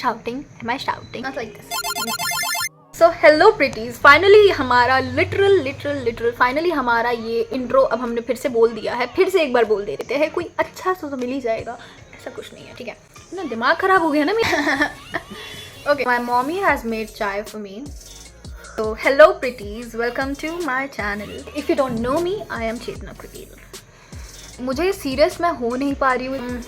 shouting? Am I shouting? Not like this. So hello pretties, finally हमारा literal finally हमारा ये intro अब हमने फिर से बोल दिया है, फिर से एक बार बोल देते हैं, कोई अच्छा सा तो मिल ही जाएगा, ऐसा कुछ नहीं है, ठीक है ना, दिमाग खराब हो गया ना मेरा. Okay, my mommy has made chai for me. So hello pretties, welcome to my channel. If you don't know me, I am Chetna Kuril. मुझे सीरियस मैं हो नहीं पा रही हूँ.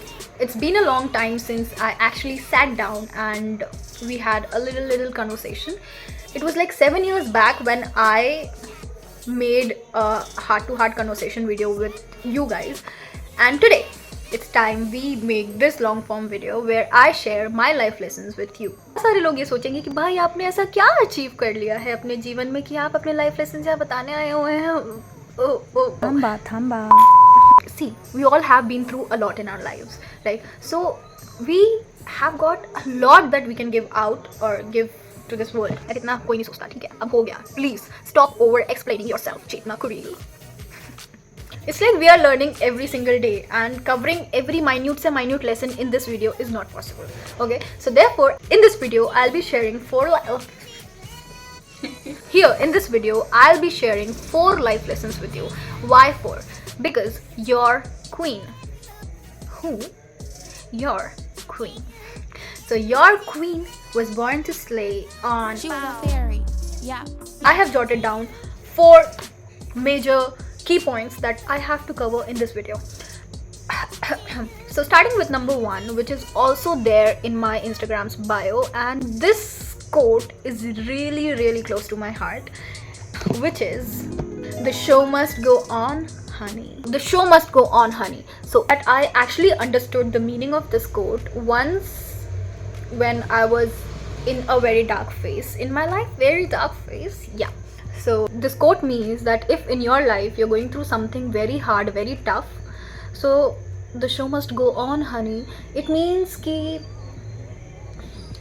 It's been a long time since I actually sat down and we had a little conversation. It was like 7 years back when I made a heart-to-heart conversation video with you guys, and today it's time we make this long form video where I share my life lessons with you. सारे लोग ये सोचेंगे कि भाई आपने ऐसा क्या achieve कर लिया है अपने जीवन में कि आप अपने लाइफ लेसन यहाँ बताने आए हुए हैं. थम्बा. See, we all have been through a lot in our lives, right? So we have got a lot that we can give out or give to this world. इतना कोई नहीं सोचता, ठीक है, अब हो गया. Please stop over explaining yourself, Chetna Kuril. It's like we are learning every single day, and covering every minute lesson in this video is not possible. Okay, so therefore in this video I'll be sharing here in this video I'll be sharing 4 life lessons with you. Why 4? Because you're queen. Who? Your queen. So your queen was born to slay on. She was a fairy. Yeah. I have jotted down 4 major key points that I have to cover in this video. So starting with number 1, which is also there in my Instagram's bio, and this quote is really close to my heart, which is, the show must go on, honey. The show must go on, honey. So that I actually understood the meaning of this quote once when I was in a very dark phase in my life. Very dark phase, yeah. So this quote means that if in your life you're going through something very hard, very tough, so the show must go on, honey. It means कि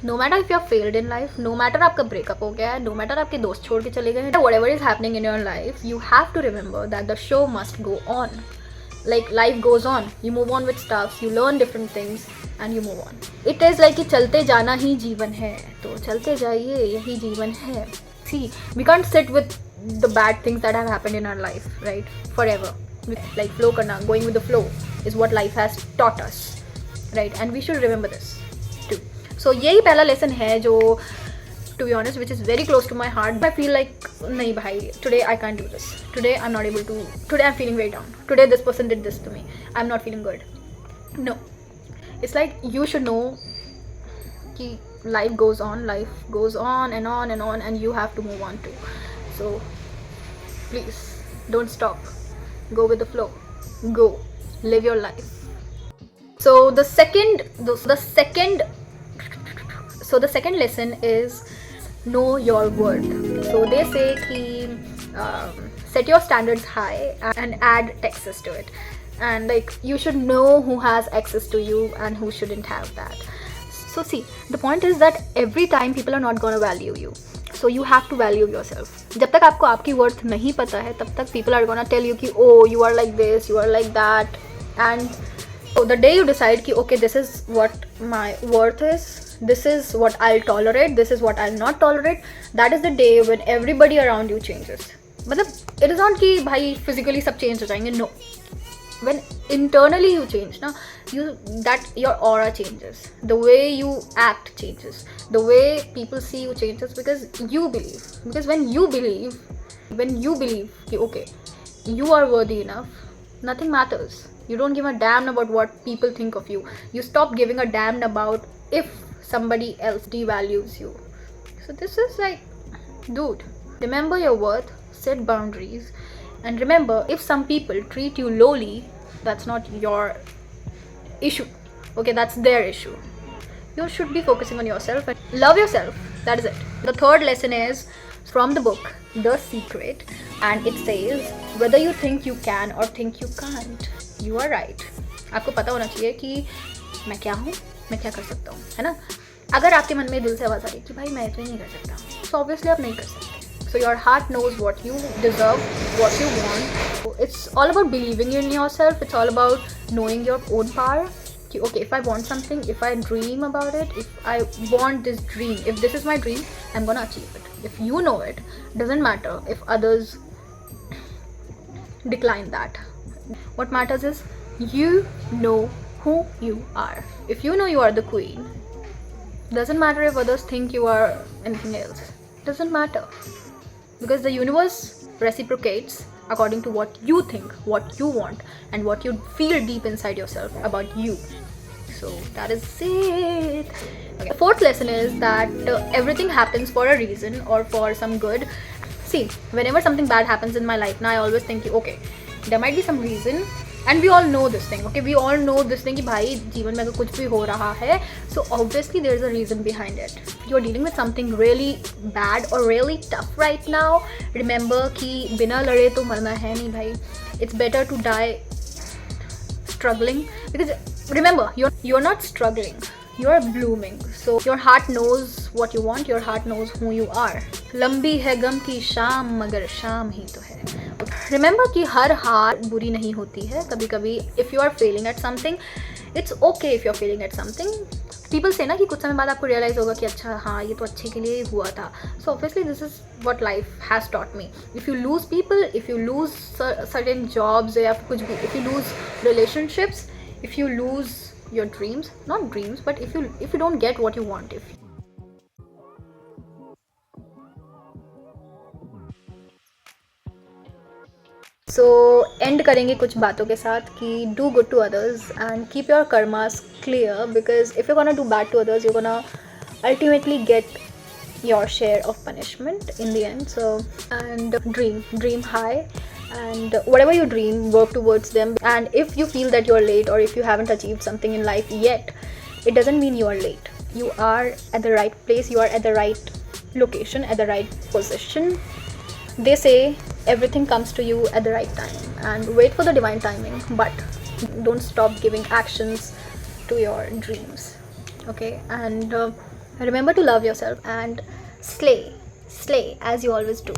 no matter if you're failed in life, no matter आपका breakup हो गया है, no matter आपके दोस्त छोड़ के चले गए हैं, whatever is happening in your life, you have to remember that the show must go on. Like life goes on, you move on with stuff, you learn different things and you move on. It is like कि चलते जाना ही जीवन है, तो चलते जाइए, यही जीवन है. See, we can't sit with the bad things that have happened in our life, right, forever. Like flow karna, going with the flow is what life has taught us, right, and we should remember this too. So यही पहला lesson है जो, to be honest, which is very close to my heart. I feel like नहीं भाई, today I can't do this, today I'm not able to, today I'm feeling very down, today this person did this to me, I'm not feeling good. No, it's like you should know कि life goes on and on and you have to move on too. So please don't stop, go with the flow, go live your life. So the second lesson is know your worth. So they say कि set your standards high and add Texas to it, and like you should know who has access to you and who shouldn't have that. So see, the point is that every time people are not gonna value you, so you have to value yourself. जब तक आपको आपकी worth नहीं पता है, तब तक people are gonna tell you कि oh you are like this, you are like that, and so the day you decide कि okay this is what my worth is, this is what I'll tolerate, this is what I'll not tolerate, that is the day when everybody around you changes. मतलब it is not कि भाई physically सब change हो जाएंगे, no. When internally you change, na, your aura changes, the way you act changes, the way people see you changes, because you believe. Because when you believe कि okay, you are worthy enough, nothing matters. You don't give a damn about what people think of you. You stop giving a damn about if somebody else devalues you. So this is like, dude, remember your worth, set boundaries, and remember, if some people treat you lowly, that's not your issue, okay, that's their issue. You should be focusing on yourself and love yourself. That is it. The third lesson is from the book The Secret, and it says, whether you think you can or think you can't, you are right. आपको पता होना चाहिए कि मैं क्या हूँ, मैं क्या कर सकता हूँ, है ना. अगर आपके मन में दिल से आवाज़ आ रही है कि भाई मैं इतना नहीं कर सकता, so obviously आप नहीं कर सकते. So your heart knows what you deserve, what you want. It's all about believing in yourself. It's all about knowing your own power. कि okay, if I want something, if I dream about it, if I want this dream, if this is my dream, I'm gonna achieve it. If you know it, doesn't matter if others decline that. What matters is you know who you are. If you know you are the queen, doesn't matter if others think you are anything else. Doesn't matter, because the universe reciprocates according to what you think, what you want, and what you feel deep inside yourself about you. So that is it. Okay. The fourth lesson is that everything happens for a reason or for some good. See, whenever something bad happens in my life now, I always think okay, there might be some reason, and we all know this thing. Okay, we all know this thing कि भाई जीवन में अगर कुछ भी हो रहा है, so obviously there is a reason behind it. You are dealing with something really bad or really tough right now. Remember कि बिना लड़े तो मरना है नहीं भाई. It's better to die struggling, because remember, you're not struggling, you're blooming. So your heart knows what you want, your heart knows who you are. लंबी है गम की शाम मगर शाम ही तो है. Remember कि हर हार बुरी नहीं होती है. कभी कभी if you are failing at something, it's okay if you're failing at something. People say ना कि कुछ समय बाद आपको realize होगा कि अच्छा हाँ ये तो अच्छे के लिए ही हुआ था. So obviously this is what life has taught me. If you lose people, if you lose certain jobs या कुछ भी, if you lose relationships, if you lose your dreams, not dreams, but if you don't get what you want, so end करेंगे कुछ बातों के साथ कि do good to others and keep your karmas clear, because if you're gonna do bad to others, you're gonna ultimately get your share of punishment in the end. So, and dream high, and whatever you dream, work towards them. And if you feel that you're late, or if you haven't achieved something in life yet, it doesn't mean you are late. You are at the right place, you are at the right location, at the right position. They say everything comes to you at the right time, and wait for the divine timing, but don't stop giving actions to your dreams. Okay, and remember to love yourself and slay as you always do.